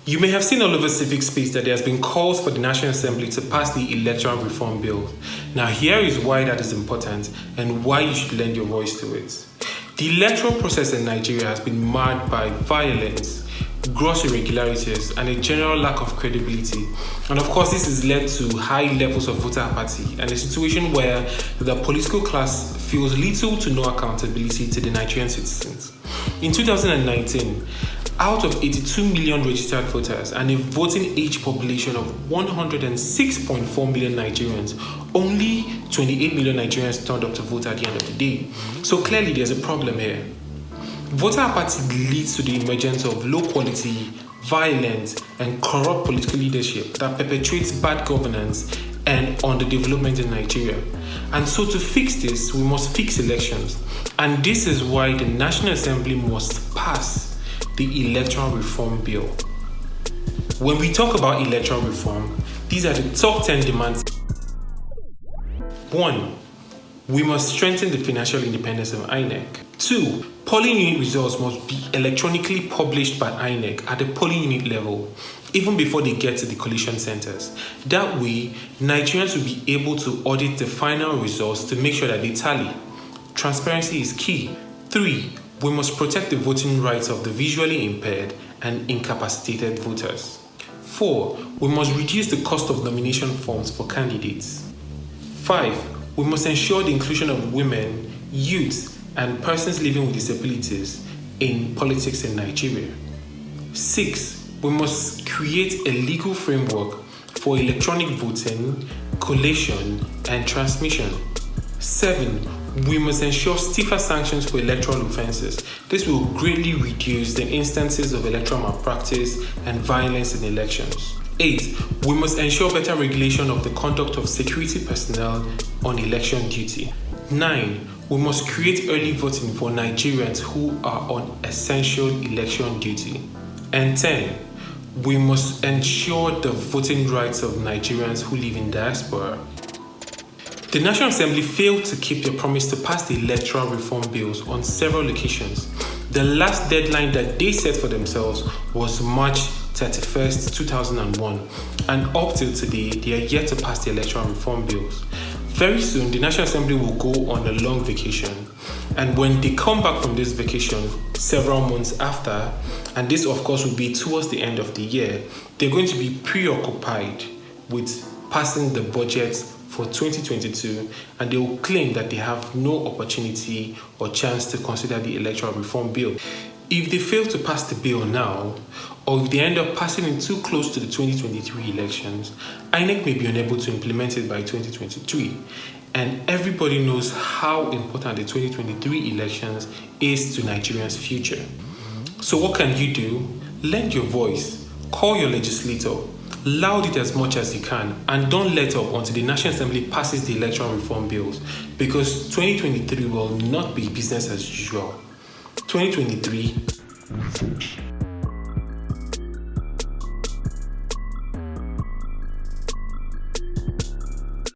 You may have seen all over civic space that there has been calls for the National Assembly to pass the Electoral Reform Bill. Now here is why that is important and why you should lend your voice to it. The electoral process in Nigeria has been marred by violence, gross irregularities, and a general lack of credibility. And of course, this has led to high levels of voter apathy and a situation where the political class feels little to no accountability to the Nigerian citizens. In 2019, out of 82 million registered voters and a voting age population of 106.4 million Nigerians, only 28 million Nigerians turned up to vote at the end of the day. So clearly there's a problem here. Voter apathy leads to the emergence of low quality, violent, and corrupt political leadership that perpetuates bad governance and underdevelopment in Nigeria. And so to fix this, we must fix elections. And this is why the National Assembly must pass the Electoral Reform Bill. When we talk about electoral reform, these are the top 10 demands. 1. We must strengthen the financial independence of INEC. 2. Polling unit results must be electronically published by INEC at the polling unit level, even before they get to the collation centers. That way, Nigerians will be able to audit the final results to make sure that they tally. Transparency is key. 3. We must protect the voting rights of the visually impaired and incapacitated voters. 4. We must reduce the cost of nomination forms for candidates. 5. We must ensure the inclusion of women, youth, and persons living with disabilities in politics in Nigeria. 6. We must create a legal framework for electronic voting, collation, and transmission. 7. We must ensure stiffer sanctions for electoral offences. This will greatly reduce the instances of electoral malpractice and violence in elections. 8. We must ensure better regulation of the conduct of security personnel on election duty. 9. We must create early voting for Nigerians who are on essential election duty. And 10. We must ensure the voting rights of Nigerians who live in diaspora. The National Assembly failed to keep their promise to pass the electoral reform bills on several occasions. The last deadline that they set for themselves was March 31st, 2001, and up till today, they are yet to pass the electoral reform bills. Very soon, the National Assembly will go on a long vacation, and when they come back from this vacation several months after, and this of course will be towards the end of the year, they're going to be preoccupied with passing the budget for 2022, and they will claim that they have no opportunity or chance to consider the electoral reform bill. If they fail to pass the bill now, or if they end up passing it too close to the 2023 elections, INEC may be unable to implement it by 2023. And everybody knows how important the 2023 elections is to Nigerians' future. So what can you do? Lend your voice, call your legislator, loud it as much as you can, and don't let up until the National Assembly passes the electoral reform bills, because 2023 will not be business as usual. 2023